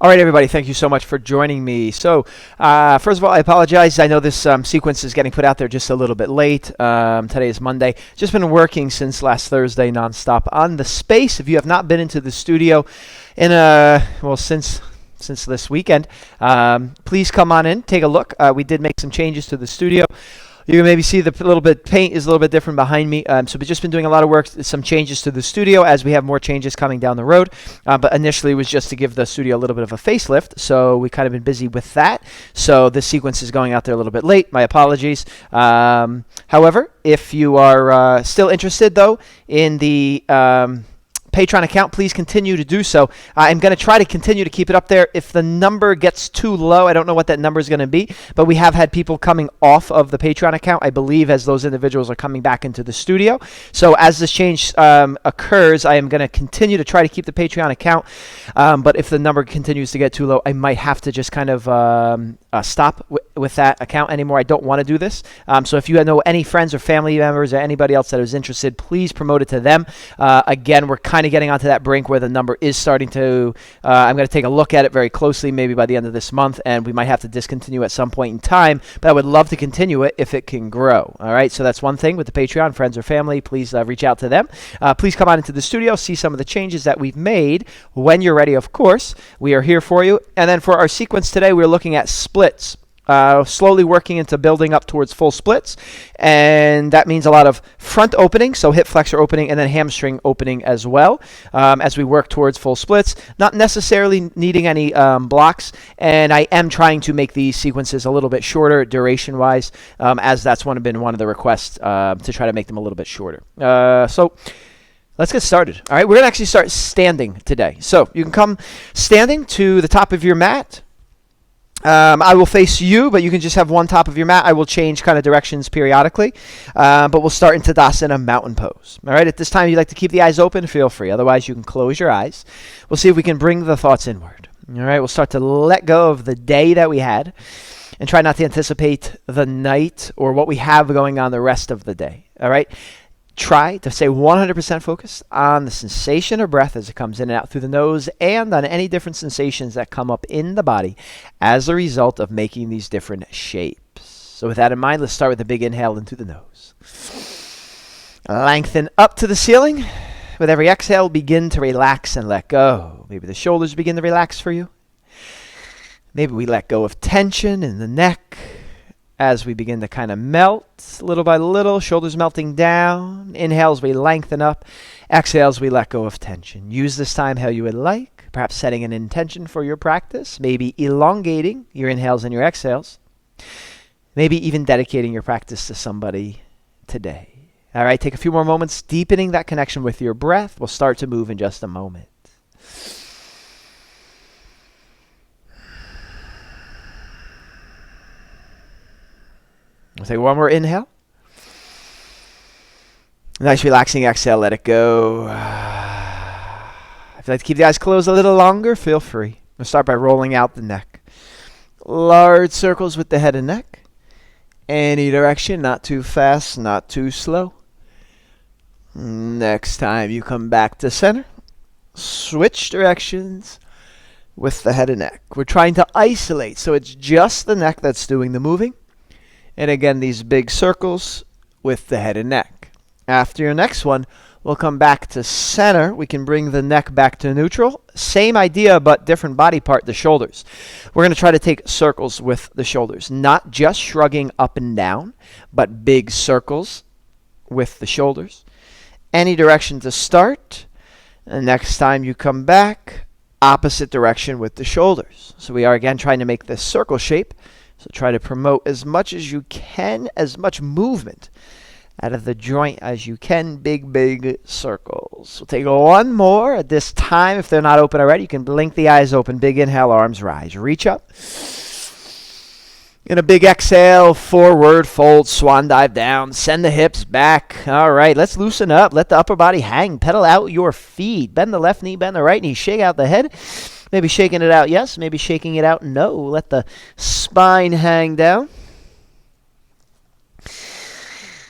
All right, everybody, thank you so much for joining me. So, first of all, I apologize. I know this sequence is getting put out there just a little bit late. Today is Monday. Just been working since last Thursday nonstop on the space. If you have not been into the studio since this weekend, please come on in, take a look. We did make some changes to the studio. You can maybe see the little bit paint is a little bit different behind me. So we've just been doing a lot of work, some changes to the studio as we have more changes coming down the road. But initially it was just to give the studio a little bit of a facelift. So we kind of been busy with that. So this sequence is going out there a little bit late. My apologies. However, if you are still interested though in the Patreon account, please continue to do so. I'm going to try to continue to keep it up there. If the number gets too low, I don't know what that number is going to be, but we have had people coming off of the Patreon account, I believe, as those individuals are coming back into the studio. So as this change occurs, I am going to continue to try to keep the Patreon account, but if the number continues to get too low, I might have to just kind of stop with that account anymore. I don't want to do this. So if you know any friends or family members or anybody else that is interested, please promote it to them. Again, we're kind of getting onto that brink where the number is starting to, I'm going to take a look at it very closely maybe by the end of this month, and we might have to discontinue at some point in time, but I would love to continue it if it can grow. All right, so that's one thing with the Patreon, friends or family, please reach out to them. Please come on into the studio, see some of the changes that we've made. When you're ready, of course, we are here for you. And then for our sequence today, we're looking at splits. Slowly working into building up towards full splits, and that means a lot of front opening, so hip flexor opening and then hamstring opening as well, as we work towards full splits, not necessarily needing any blocks. And I am trying to make these sequences a little bit shorter duration wise, as that's been one of the requests, to try to make them a little bit shorter. So let's get started. All right, we're gonna actually start standing today, so you can come standing to the top of your mat. I will face you, but you can just have one top of your mat. I will change kind of directions periodically, but we'll start in Tadasana Mountain Pose. All right, at this time, if you'd like to keep the eyes open, feel free. Otherwise, you can close your eyes. We'll see if we can bring the thoughts inward. All right, we'll start to let go of the day that we had and try not to anticipate the night or what we have going on the rest of the day. All right. Try to stay 100% focused on the sensation of breath as it comes in and out through the nose, and on any different sensations that come up in the body as a result of making these different shapes. So with that in mind, let's start with a big inhale in through the nose. Lengthen up to the ceiling. With every exhale, begin to relax and let go. Maybe the shoulders begin to relax for you. Maybe we let go of tension in the neck as we begin to kind of melt little by little, shoulders melting down. Inhales, we lengthen up. Exhales, we let go of tension. Use this time how you would like, perhaps setting an intention for your practice, maybe elongating your inhales and your exhales, maybe even dedicating your practice to somebody today. All right, take a few more moments, deepening that connection with your breath. We'll start to move in just a moment. We'll take one more inhale. Nice relaxing exhale, let it go. If you'd like to keep the eyes closed a little longer, feel free. We'll start by rolling out the neck. Large circles with the head and neck. Any direction, not too fast, not too slow. Next time you come back to center, switch directions with the head and neck. We're trying to isolate, so it's just the neck that's doing the moving. And again, these big circles with the head and neck. After your next one, we'll come back to center. We can bring the neck back to neutral. Same idea, but different body part, the shoulders. We're going to try to take circles with the shoulders. Not just shrugging up and down, but big circles with the shoulders. Any direction to start. And next time you come back, opposite direction with the shoulders. So we are again trying to make this circle shape. So try to promote as much as you can, as much movement out of the joint as you can. Big circles. We'll take one more at this time. If they're not open already, you can blink the eyes open. Big inhale, arms rise. Reach up. In a big exhale, forward fold, swan dive down. Send the hips back. All right, let's loosen up. Let the upper body hang. Pedal out your feet. Bend the left knee, bend the right knee. Shake out the head. Maybe shaking it out, yes. Maybe shaking it out, no. Let the spine hang down.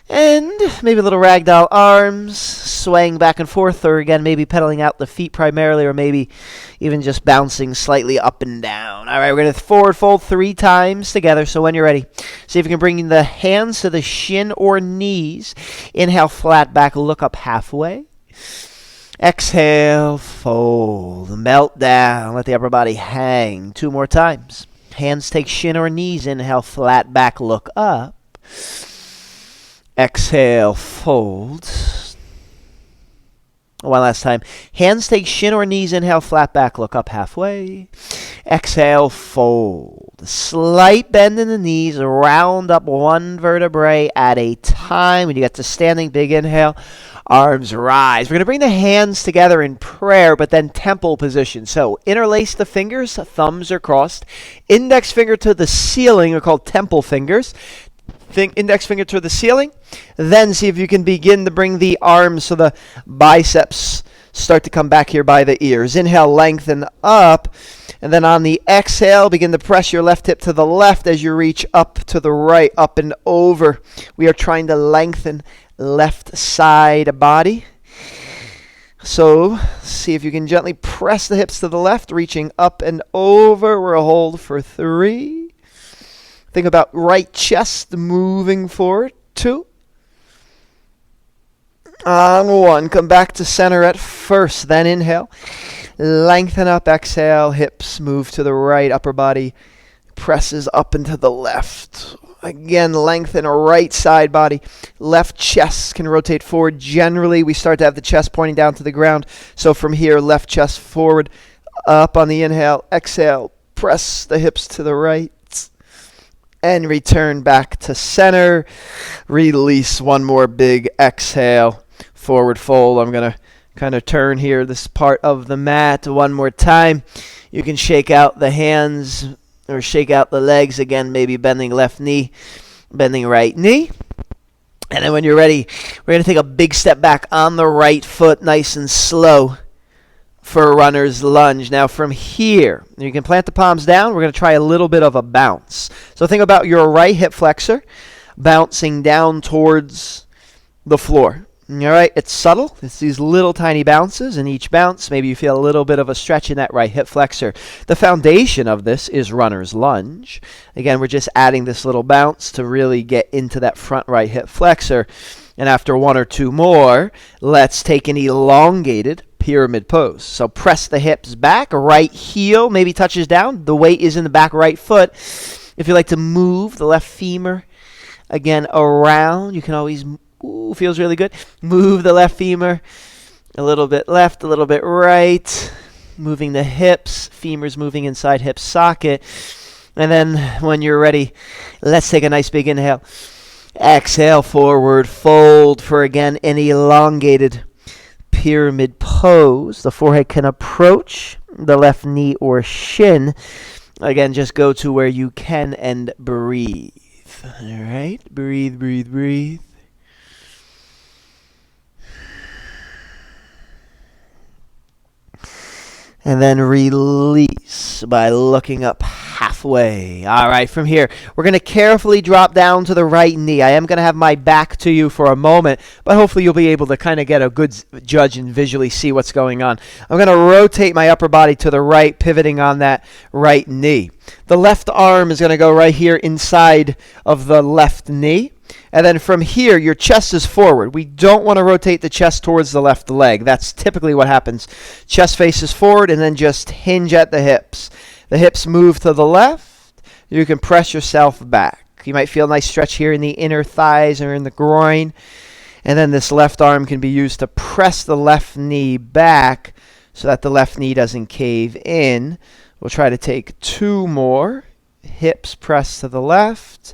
And maybe a little ragdoll arms, swaying back and forth, or again, maybe pedaling out the feet primarily, or maybe even just bouncing slightly up and down. All right, we're going to forward fold 3 times together. So when you're ready, see if you can bring the hands to the shin or knees. Inhale, flat back, look up halfway. Exhale, fold, melt down, let the upper body hang. 2 more times. Hands take shin or knees. Inhale, flat back, look up. Exhale, fold. One last time. Hands take shin or knees. Inhale, flat back, look up halfway. Exhale, fold. Slight bend in the knees. Round up 1 vertebrae at a time. When you get to standing, big inhale. Arms rise. We're going to bring the hands together in prayer, but then temple position. So interlace the fingers. Thumbs are crossed. Index finger to the ceiling are called temple fingers. Index finger to the ceiling. Then see if you can begin to bring the arms so the biceps start to come back here by the ears. Inhale, lengthen up. And then on the exhale, begin to press your left hip to the left as you reach up to the right, up and over. We are trying to lengthen left side body. So see if you can gently press the hips to the left, reaching up and over. We'll hold for 3. Think about right chest moving forward. 2. On 1. Come back to center at first. Then inhale. Lengthen up. Exhale. Hips move to the right. Upper body presses up and to the left. Again, lengthen right side body. Left chest can rotate forward. Generally, we start to have the chest pointing down to the ground. So from here, left chest forward. Up on the inhale. Exhale. Press the hips to the right. And return back to center. Release. 1 more big exhale. Forward fold. I'm going to kind of turn here this part of the mat 1 more time. You can shake out the hands or shake out the legs. Again, maybe bending left knee, bending right knee. And then when you're ready, we're going to take a big step back on the right foot, nice and slow, for a runner's lunge. Now from here, you can plant the palms down. We're going to try a little bit of a bounce. So think about your right hip flexor bouncing down towards the floor. All right, it's subtle. It's these little tiny bounces, and each bounce, maybe you feel a little bit of a stretch in that right hip flexor. The foundation of this is runner's lunge. Again, we're just adding this little bounce to really get into that front right hip flexor. And after 1 or 2 more, let's take an elongated pyramid pose. So press the hips back, right heel maybe touches down. The weight is in the back right foot. If you like to move the left femur again around, you can always, feels really good. Move the left femur a little bit left, a little bit right. Moving the hips, femurs moving inside hip socket. And then when you're ready, let's take a nice big inhale. Exhale, forward fold for again an elongated pyramid pose. The forehead can approach the left knee or shin. Again, just go to where you can and breathe. All right, breathe, breathe, breathe. And then release by looking up halfway. All right, from here, we're going to carefully drop down to the right knee. I am going to have my back to you for a moment, but hopefully you'll be able to kind of get a good judge and visually see what's going on. I'm going to rotate my upper body to the right, pivoting on that right knee. The left arm is going to go right here inside of the left knee. And then from here, your chest is forward. We don't want to rotate the chest towards the left leg. That's typically what happens. Chest faces forward and then just hinge at the hips. The hips move to the left. You can press yourself back. You might feel a nice stretch here in the inner thighs or in the groin. And then this left arm can be used to press the left knee back so that the left knee doesn't cave in. We'll try to take 2 more. Hips press to the left.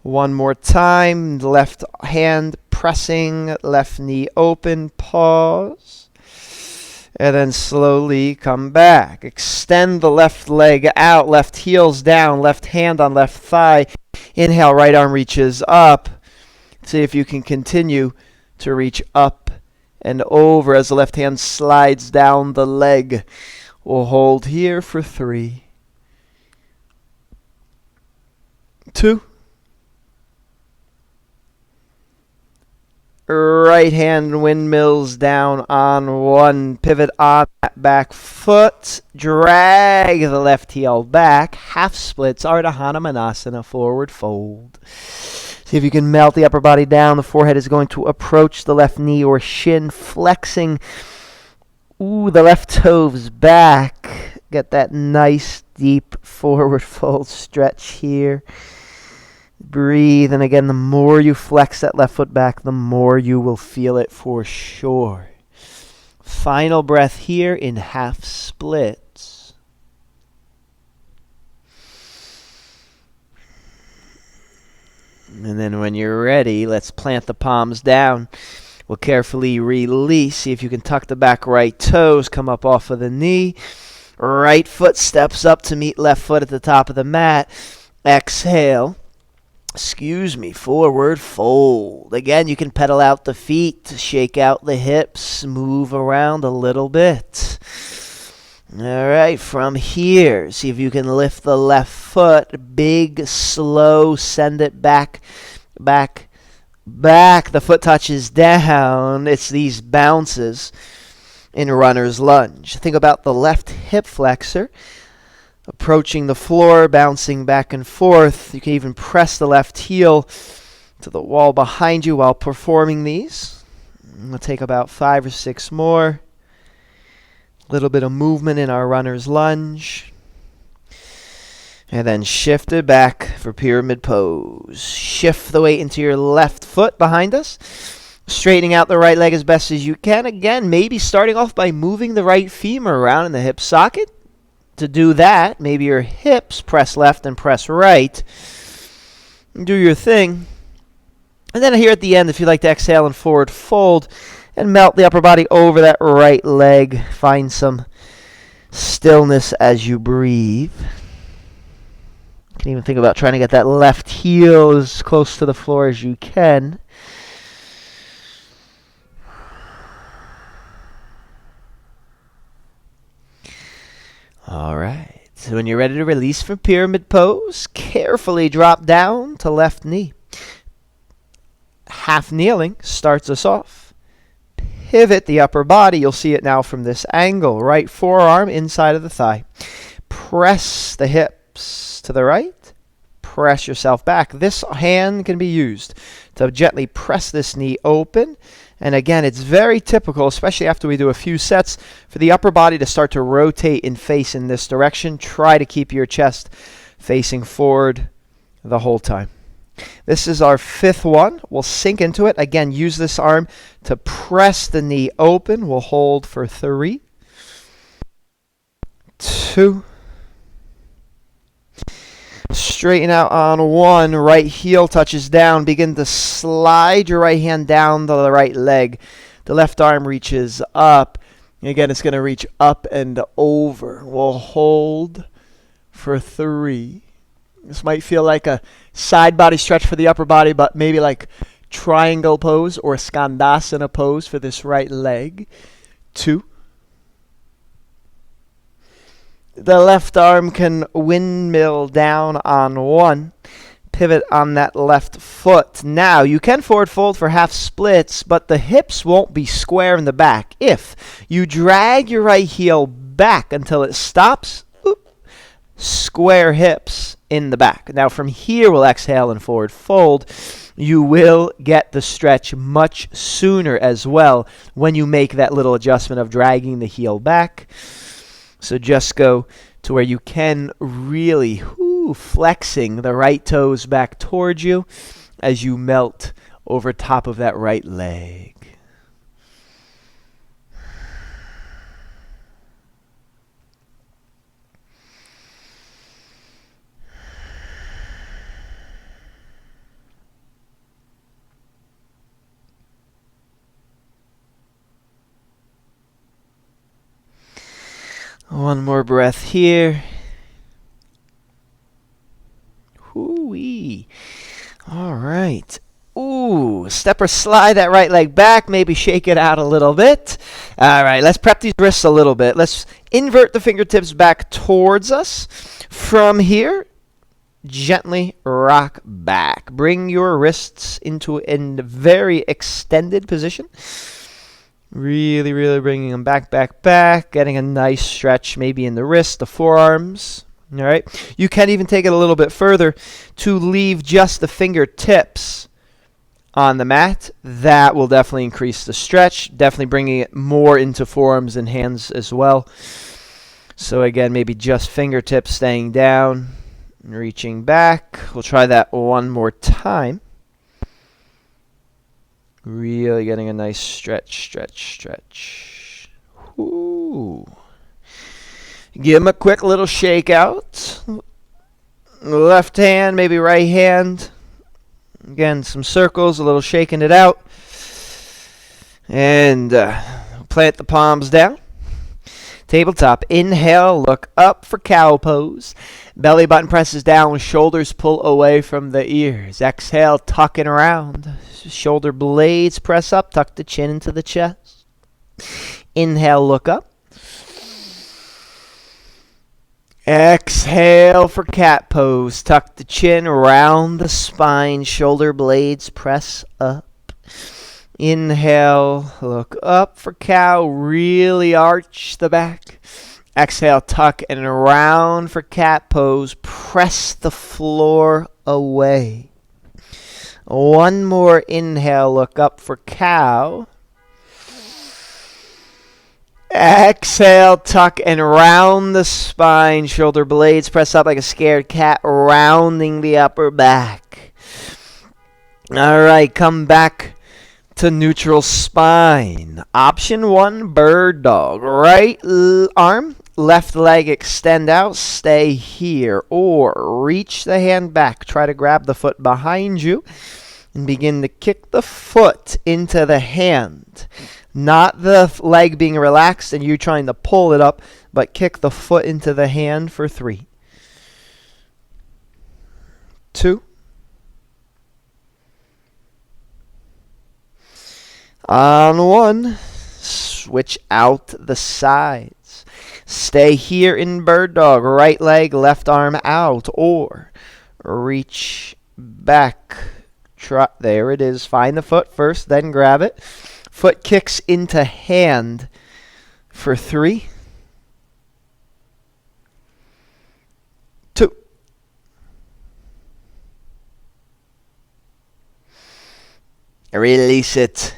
1 more time, left hand pressing, left knee open, pause, and then slowly come back. Extend the left leg out, left heels down, left hand on left thigh. Inhale, right arm reaches up. See if you can continue to reach up and over as the left hand slides down the leg. We'll hold here for 3, 2, Right hand windmills down on one. Pivot on that back foot. Drag the left heel back. Half splits. Ardha Hanumanasana. Forward fold. See if you can melt the upper body down. The forehead is going to approach the left knee or shin. Flexing the left toes back. Get that nice deep forward fold stretch here. Breathe, and again, the more you flex that left foot back, the more you will feel it for sure. Final breath here in half splits. And then when you're ready, let's plant the palms down. We'll carefully release. See if you can tuck the back right toes, come up off of the knee. Right foot steps up to meet left foot at the top of the mat. Exhale. Forward fold. Again, you can pedal out the feet, shake out the hips, move around a little bit. All right, from here, see if you can lift the left foot. Big, slow, send it back, back, back. The foot touches down. It's these bounces in runner's lunge. Think about the left hip flexor approaching the floor, bouncing back and forth. You can even press the left heel to the wall behind you while performing these. We'll take about 5 or 6 more. A little bit of movement in our runner's lunge. And then shift it back for pyramid pose. Shift the weight into your left foot behind us. Straightening out the right leg as best as you can. Again, maybe starting off by moving the right femur around in the hip socket. To do that, maybe your hips press left and press right. Do your thing. And then here at the end, if you'd like to exhale and forward fold and melt the upper body over that right leg. Find some stillness as you breathe. You can even think about trying to get that left heel as close to the floor as you can. All right, so when you're ready to release from pyramid pose, carefully drop down to left knee. Half kneeling starts us off. Pivot the upper body. You'll see it now from this angle. Right forearm inside of the thigh. Press the hips to the right. Press yourself back. This hand can be used to gently press this knee open. And again, it's very typical, especially after we do a few sets, for the upper body to start to rotate and face in this direction. Try to keep your chest facing forward the whole time. This is our 5th one. We'll sink into it. Again, use this arm to press the knee open. We'll hold for 3, 2. Straighten out on 1. Right heel touches down. Begin to slide your right hand down the right leg. The left arm reaches up. Again, it's going to reach up and over. We'll hold for 3. This might feel like a side body stretch for the upper body, but maybe like triangle pose or skandasana pose for this right leg. 2. The left arm can windmill down on 1. Pivot on that left foot. Now, you can forward fold for half splits, but the hips won't be square in the back. If you drag your right heel back until it stops, square hips in the back. Now, from here, we'll exhale and forward fold. You will get the stretch much sooner as well when you make that little adjustment of dragging the heel back. So just go to where you can really flexing the right toes back towards you as you melt over top of that right leg. One more breath here. Hoo-wee. All right. Ooh, step or slide that right leg back. Maybe shake it out a little bit. All right, let's prep these wrists a little bit. Let's invert the fingertips back towards us. From here, gently rock back. Bring your wrists into a very extended position. Really, really bringing them back, back, back. Getting a nice stretch maybe in the wrist, the forearms. All right. You can even take it a little bit further to leave just the fingertips on the mat. That will definitely increase the stretch. Definitely bringing it more into forearms and hands as well. So again, maybe just fingertips staying down. Reaching back. We'll try that one more time. Really getting a nice stretch, stretch, stretch. Ooh. Give them a quick little shake out. Left hand, maybe right hand. Again, some circles, a little shaking it out. And plant the palms down. Tabletop. Inhale, look up for cow pose. Belly button presses down, shoulders pull away from the ears. Exhale, tucking around. Shoulder blades press up, tuck the chin into the chest. Inhale, look up. Exhale for cat pose. Tuck the chin around the spine, shoulder blades press up. Inhale, look up for cow, really arch the back. Exhale, tuck and around for cat pose, press the floor away. One more inhale, look up for cow. Exhale, tuck and round the spine, shoulder blades press up like a scared cat, rounding the upper back. All right, come back to neutral spine. Option 1, bird dog. Right arm, left leg extend out, stay here. Or reach the hand back, try to grab the foot behind you and begin to kick the foot into the hand. Not the leg being relaxed and you trying to pull it up, but kick the foot into the hand for 3, 2. On 1, switch out the sides. Stay here in bird dog, right leg, left arm out, or reach back. There it is. Find the foot first, then grab it. Foot kicks into hand for 3, 2. Release it.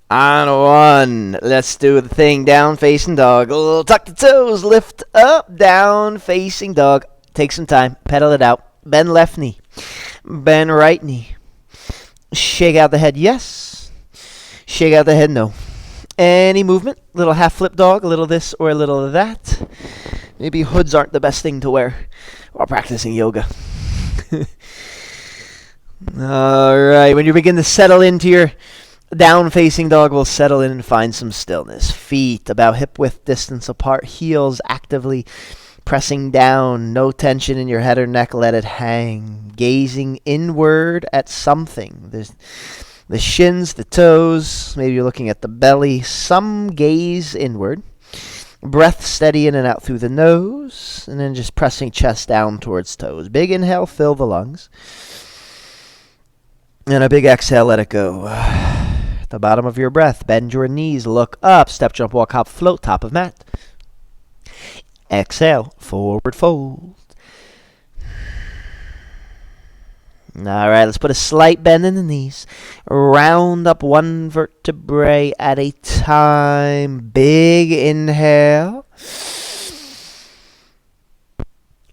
On 1, let's do the thing, down facing dog. Tuck the toes, lift up, down facing dog. Take some time, pedal it out. Bend left knee, bend right knee. Shake out the head, yes. Shake out the head, no. Any movement, little half flip dog, a little this or a little of that. Maybe hoods aren't the best thing to wear while practicing yoga. All right, when you begin to settle into your down-facing dog, we'll settle in and find some stillness. Feet about hip-width distance apart, heels actively pressing down. No tension in your head or neck, let it hang. Gazing inward at something. There's the shins, the toes, maybe you're looking at the belly. Some gaze inward. Breath steady in and out through the nose, and then just pressing chest down towards toes. Big inhale, fill the lungs. And a big exhale, let it go. At the bottom of your breath, bend your knees, look up, step, jump, walk, hop, float, top of mat. Exhale, forward fold. All right, let's put a slight bend in the knees. Round up one vertebrae at a time. Big inhale.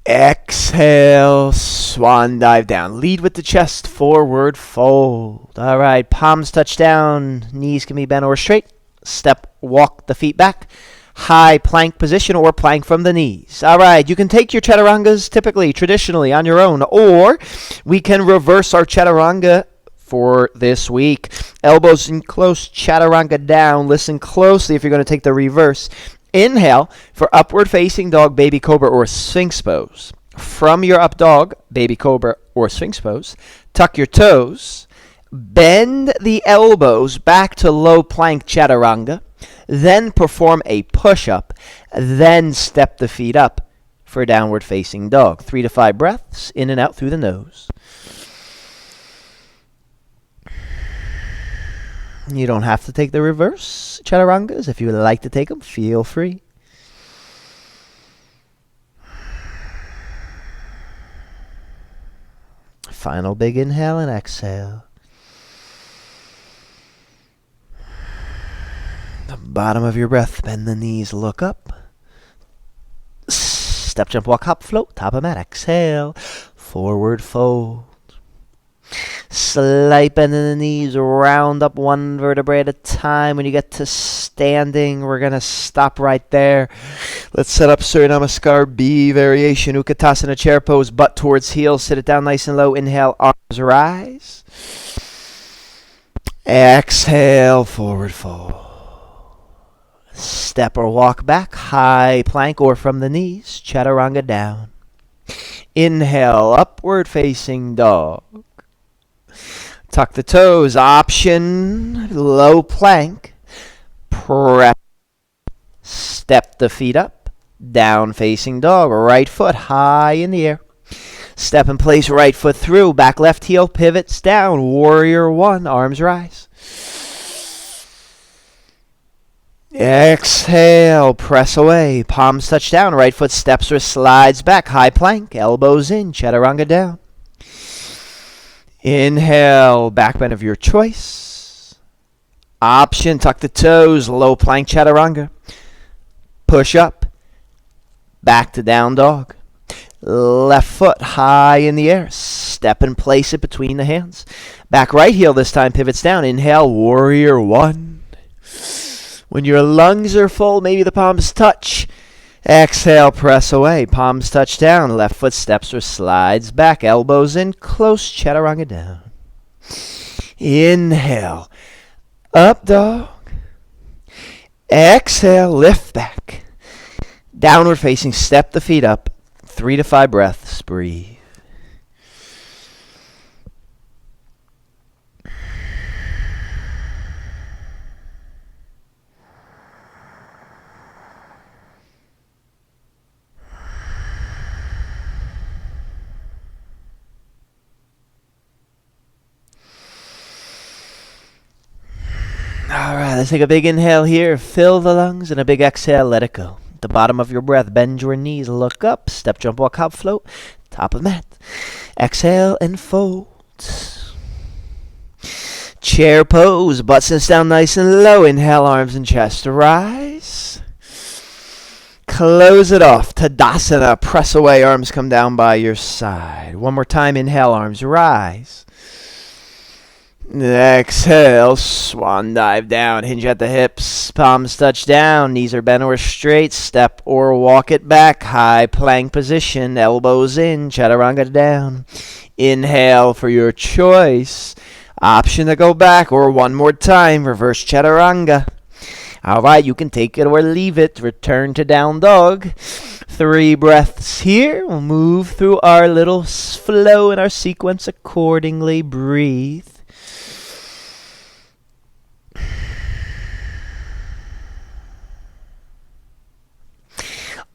Exhale, swan dive down. Lead with the chest, forward fold. All right, palms touch down. Knees can be bent or straight. Step, walk the feet back. High plank position or plank from the knees. All right, you can take your chaturangas traditionally on your own, or we can reverse our chaturanga for this week. Elbows in close, chaturanga down. Listen closely if you're going to take the reverse. Inhale for upward facing dog, baby cobra, or sphinx pose. From your up dog, baby cobra, or sphinx pose, tuck your toes, bend the elbows back to low plank chaturanga. Then perform a push-up, then step the feet up for downward facing dog. 3 to 5 breaths in and out through the nose. You don't have to take the reverse chaturangas. If you would like to take them, feel free. Final big inhale and exhale. The bottom of your breath, bend the knees, look up. Step, jump, walk, hop, float, top of mat, exhale. Forward fold. Slight bend in the knees, round up one vertebrae at a time. When you get to standing, we're going to stop right there. Let's set up Surya Namaskar B variation, Utkatasana chair pose, butt towards heels. Sit it down nice and low. Inhale, arms rise. Exhale, forward fold. Step or walk back, high plank or from the knees, chaturanga down. Inhale, upward facing dog. Tuck the toes, option, low plank. Press. Step the feet up, down facing dog, right foot high in the air. Step and place right foot through, back left heel pivots down, warrior one, arms rise. Exhale, press away, palms touch down, right foot steps or slides back, high plank, elbows in, chaturanga down. Inhale, back bend of your choice. Option, tuck the toes, low plank chaturanga. Push up, back to down dog. Left foot high in the air, step and place it between the hands. Back right heel this time pivots down. Inhale, warrior one. When your lungs are full, maybe the palms touch. Exhale, press away. Palms touch down. Left foot steps or slides back. Elbows in, close, chaturanga down. Inhale, up dog. Exhale, lift back. Downward facing, step the feet up. 3 to 5 breaths, breathe. All right, let's take a big inhale here. Fill the lungs and a big exhale. Let it go. At the bottom of your breath, bend your knees. Look up. Step, jump, walk, hop, float. Top of mat. Exhale and fold. Chair pose. Butt sits down nice and low. Inhale, arms and chest rise. Close it off. Tadasana. Press away. Arms come down by your side. One more time. Inhale, arms rise. Exhale, swan dive down, hinge at the hips, palms touch down, knees are bent or straight, step or walk it back, high plank position, elbows in, chaturanga down. Inhale for your choice, option to go back or one more time, reverse chaturanga. Alright, you can take it or leave it, return to down dog. 3 breaths here, we'll move through our little flow in our sequence accordingly, breathe.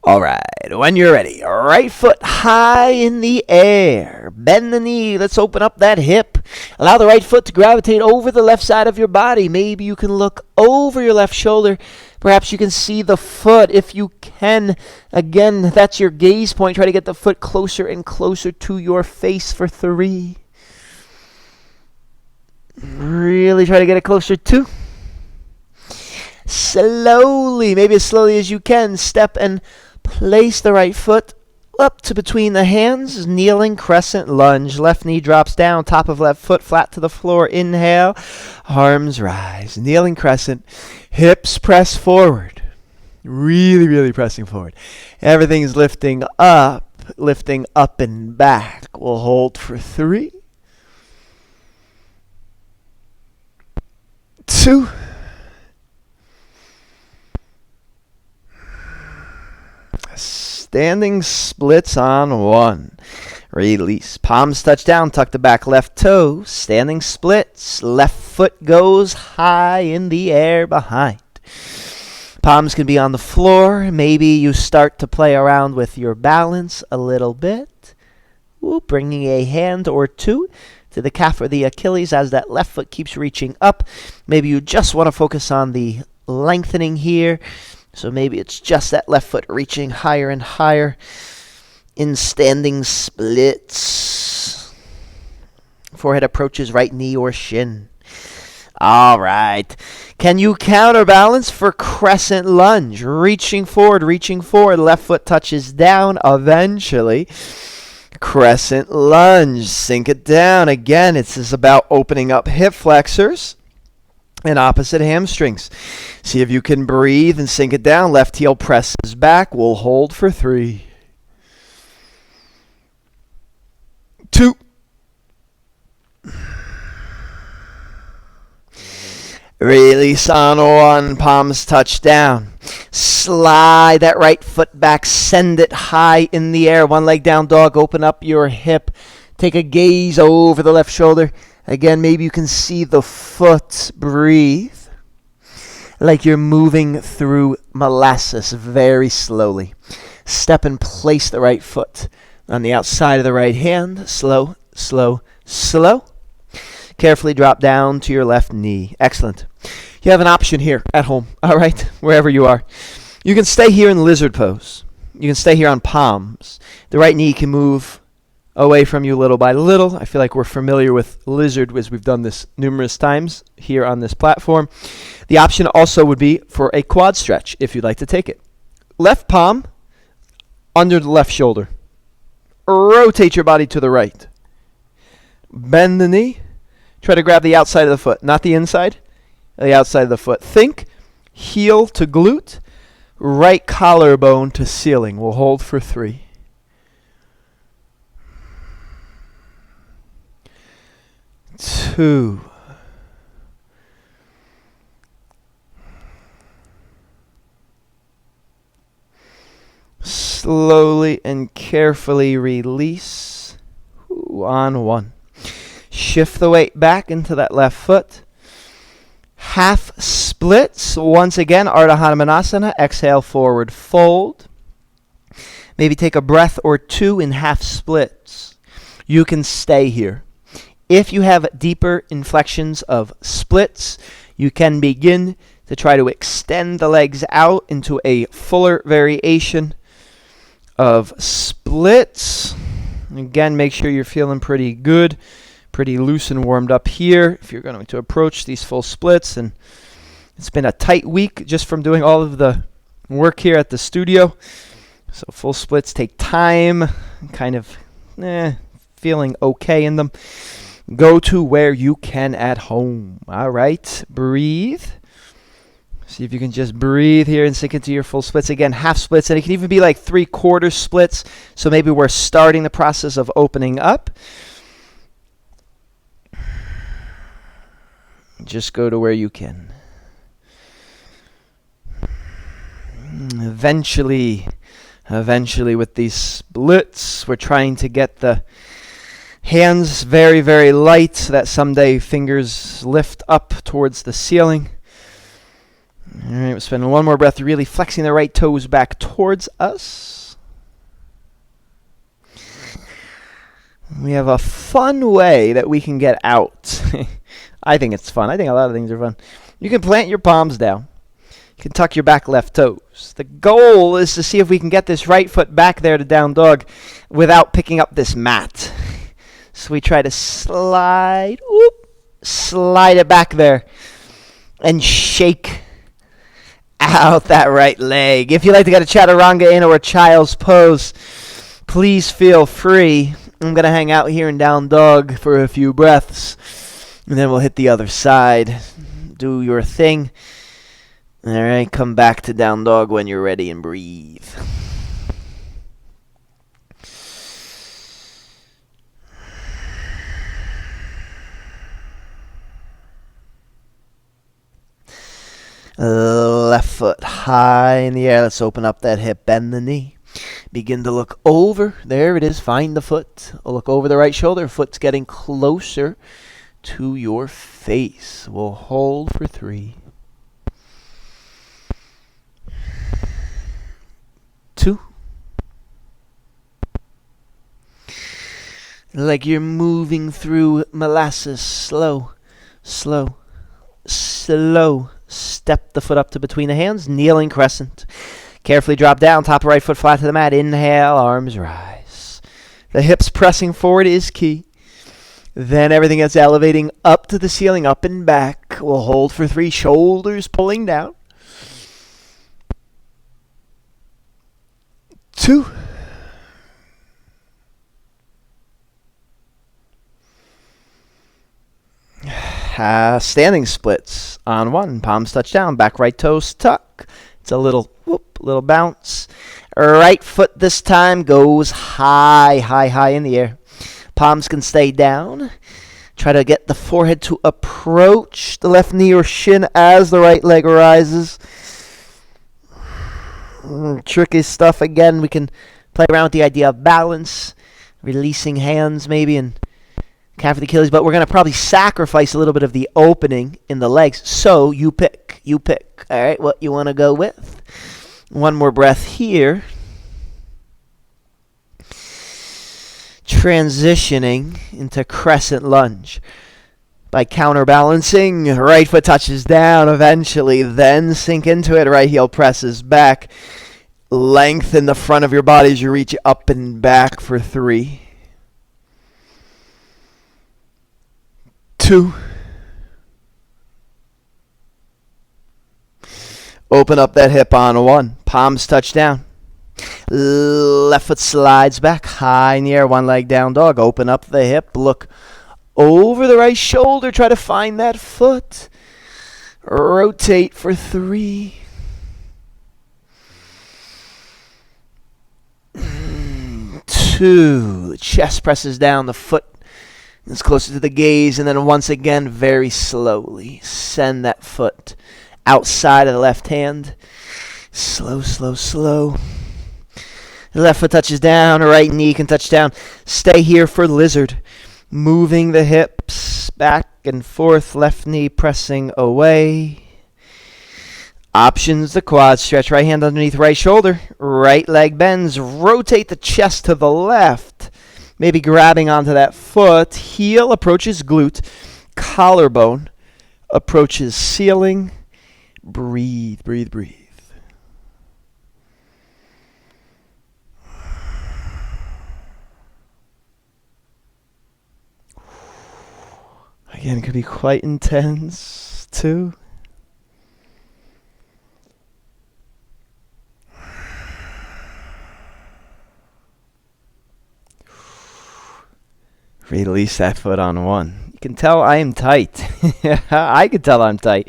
All right, when you're ready, right foot high in the air. Bend the knee. Let's open up that hip. Allow the right foot to gravitate over the left side of your body. Maybe you can look over your left shoulder. Perhaps you can see the foot if you can. Again, that's your gaze point. Try to get the foot closer and closer to your face for 3. Really try to get it closer. 2. Slowly, maybe as slowly as you can, step and place the right foot up to between the hands, kneeling crescent lunge. Left knee drops down, top of left foot flat to the floor. Inhale, arms rise, kneeling crescent, hips press forward. Really, really pressing forward. Everything's lifting up and back. We'll hold for 3, 2, standing splits on 1. Release. Palms touch down, tuck the back left toe. Standing splits. Left foot goes high in the air behind. Palms can be on the floor. Maybe you start to play around with your balance a little bit. Ooh, bringing a hand or two to the calf or the Achilles as that left foot keeps reaching up. Maybe you just want to focus on the lengthening here. So maybe it's just that left foot reaching higher and higher in standing splits. Forehead approaches right knee or shin. All right. Can you counterbalance for crescent lunge? Reaching forward. Left foot touches down eventually. Crescent lunge. Sink it down. Again, this is about opening up hip flexors and opposite hamstrings. See if you can breathe and sink it down. Left heel presses back. We'll hold for 3, 2. Release on 1, palms touch down. Slide that right foot back, send it high in the air. One leg down dog, open up your hip. Take a gaze over the left shoulder. Again, maybe you can see the foot. Breathe. Like you're moving through molasses very slowly. Step and place the right foot on the outside of the right hand. Slow, slow, slow. Carefully drop down to your left knee. Excellent. You have an option here at home, all right, wherever you are. You can stay here in lizard pose. You can stay here on palms. The right knee can move away from you little by little. I feel like we're familiar with lizard as we've done this numerous times here on this platform. The option also would be for a quad stretch if you'd like to take it. Left palm under the left shoulder. Rotate your body to the right. Bend the knee. Try to grab the outside of the foot, not the inside, the outside of the foot. Think heel to glute, right collarbone to ceiling. We'll hold for 3, 2. Slowly and carefully release on 1. Shift the weight back into that left foot. Half splits. Once again, Ardha Hanumanasana. Exhale, forward fold. Maybe take a breath or 2 in half splits. You can stay here. If you have deeper inflections of splits, you can begin to try to extend the legs out into a fuller variation of splits. Again, make sure you're feeling pretty good. Pretty loose and warmed up here if you're going to approach these full splits. And it's been a tight week just from doing all of the work here at the studio. So full splits take time, kind of feeling okay in them. Go to where you can at home. All right, breathe. See if you can just breathe here and sink into your full splits. Again, half splits, and it can even be like 3/4 splits. So maybe we're starting the process of opening up. Just go to where you can. Eventually with these splits, we're trying to get the hands very, very light so that someday fingers lift up towards the ceiling. All right, we're spending one more breath, really flexing the right toes back towards us. We have a fun way that we can get out. I think it's fun. I think a lot of things are fun. You can plant your palms down. You can tuck your back left toes. The goal is to see if we can get this right foot back there to down dog without picking up this mat. So we try to slide it back there and shake out that right leg. If you'd like to get a chaturanga in or a child's pose, please feel free. I'm going to hang out here in down dog for a few breaths. And then we'll hit the other side. Do your thing. All right, come back to down dog when you're ready and breathe. Left foot high in the air. Let's open up that hip, bend the knee. Begin to look over. There it is. Find the foot. Look over the right shoulder. Foot's getting closer to your face. We'll hold for 3, like you're moving through molasses. Slow, slow, slow. Step the foot up to between the hands, kneeling crescent. Carefully drop down, top of right foot flat to the mat. Inhale, arms rise. The hips pressing forward is key. Then everything that's elevating up to the ceiling, up and back. We'll hold for 3, shoulders pulling down. 2. Standing splits on 1. Palms touch down, back right toes tuck. It's a little whoop, little bounce. Right foot this time goes high, high, high in the air. Palms can stay down. Try to get the forehead to approach the left knee or shin as the right leg rises. Tricky stuff again. We can play around with the idea of balance, releasing hands maybe, and calf of the Achilles, but we're going to probably sacrifice a little bit of the opening in the legs. So you pick. All right, what you want to go with. One more breath here. Transitioning into crescent lunge. By counterbalancing, right foot touches down eventually, then sink into it, right heel presses back. Lengthen the front of your body as you reach up and back for 3. 2. Open up that hip on 1. Palms touch down. Left foot slides back high in the air. 1 leg down dog. Open up the hip. Look over the right shoulder. Try to find that foot. Rotate for 3. 2. The chest presses down. The foot is closer to the gaze. And then once again, very slowly, send that foot outside of the left hand. Slow, slow, slow. The left foot touches down. Right knee can touch down. Stay here for lizard. Moving the hips back and forth. Left knee pressing away. Options the quads. Stretch right hand underneath right shoulder. Right leg bends. Rotate the chest to the left. Maybe grabbing onto that foot. Heel approaches glute. Collarbone approaches ceiling. Breathe, breathe, breathe. Again, it could be quite intense, too. Release that foot on 1. You can tell I am tight. I can tell I'm tight.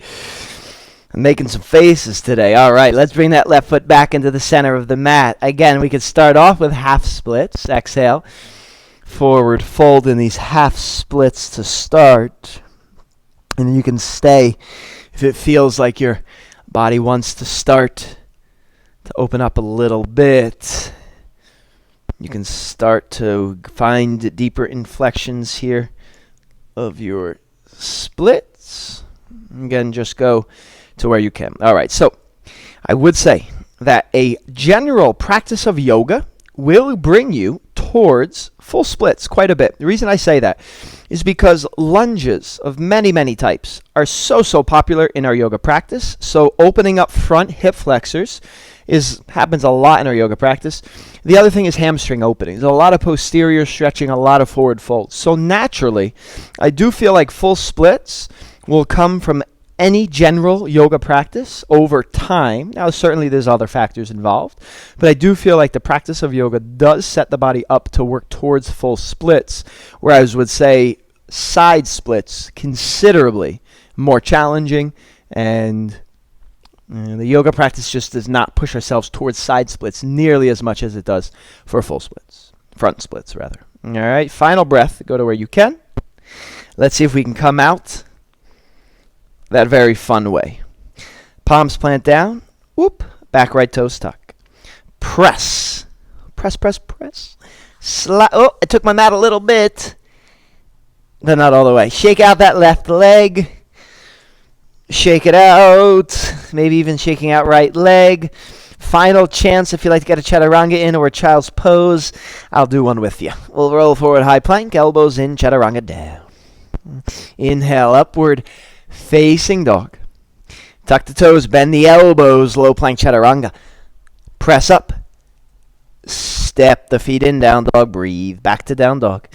I'm making some faces today. All right, let's bring that left foot back into the center of the mat. Again, we could start off with half splits. Exhale. Forward fold in these half splits to start. And you can stay if it feels like your body wants to start to open up a little bit. You can start to find deeper inflections here of your splits. Again, just go to where you can. All right, so I would say that a general practice of yoga will bring you towards full splits quite a bit. The reason I say that is because lunges of many, many types are so popular in our yoga practice. So opening up front hip flexors happens a lot in our yoga practice. The other thing is hamstring openings. A lot of posterior stretching, a lot of forward folds. So naturally, I do feel like full splits will come from any general yoga practice over time. Now, certainly there's other factors involved, but I do feel like the practice of yoga does set the body up to work towards full splits, whereas I would say side splits considerably more challenging, and the yoga practice just does not push ourselves towards side splits nearly as much as it does for full splits, front splits rather. All right, final breath, go to where you can. Let's see if we can come out that very fun way. Palms plant down. Whoop. Back right toes tuck. Press. Press, press, press. Oh, I took my mat a little bit, but not all the way. Shake out that left leg. Shake it out. Maybe even shaking out right leg. Final chance if you like to get a chaturanga in or a child's pose, I'll do one with you. We'll roll forward high plank, elbows in, chaturanga down. Inhale, upward facing dog. Tuck the toes, bend the elbows, low plank chaturanga. Press up. Step the feet in, down dog, breathe. Back to down dog.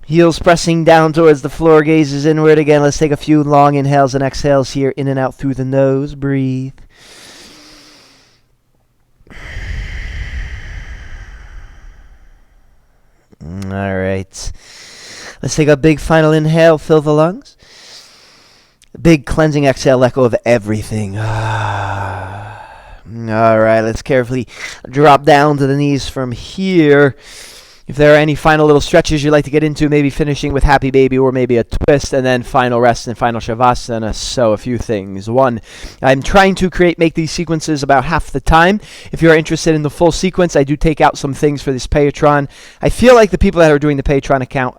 Heels pressing down towards the floor, gazes inward again. Let's take a few long inhales and exhales here, in and out through the nose, breathe. All right. Let's take a big final inhale, fill the lungs. Big cleansing exhale, let go of everything. All right, let's carefully drop down to the knees from here. If there are any final little stretches you'd like to get into, maybe finishing with happy baby or maybe a twist, and then final rest and final shavasana. So a few things. One, I'm trying to make these sequences about half the time. If you're interested in the full sequence, I do take out some things for this Paytron. I feel like the people that are doing the Paytron account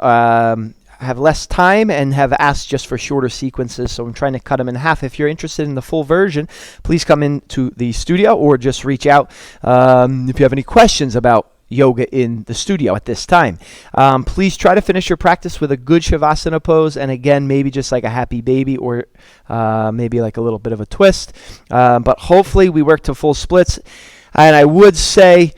have less time and have asked just for shorter sequences, so I'm trying to cut them in half. If you're interested in the full version, please come into the studio or just reach out if you have any questions about yoga in the studio at this time. Please try to finish your practice with a good shavasana pose, and again, maybe just like a happy baby or maybe like a little bit of a twist. But hopefully we work to full splits. And I would say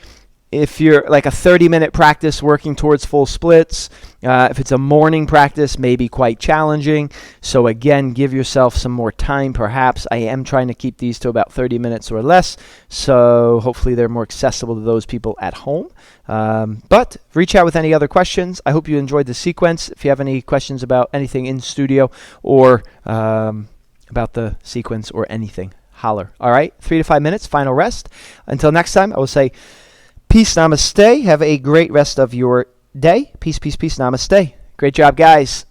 if you're like a 30-minute practice working towards full splits, if it's a morning practice, maybe quite challenging. So again, give yourself some more time perhaps. I am trying to keep these to about 30 minutes or less, so hopefully they're more accessible to those people at home. But reach out with any other questions. I hope you enjoyed the sequence. If you have any questions about anything in studio or about the sequence or anything, holler. All right, 3 to 5 minutes, final rest. Until next time, I will say peace, namaste. Have a great rest of your day. Peace, peace, peace, namaste. Great job, guys.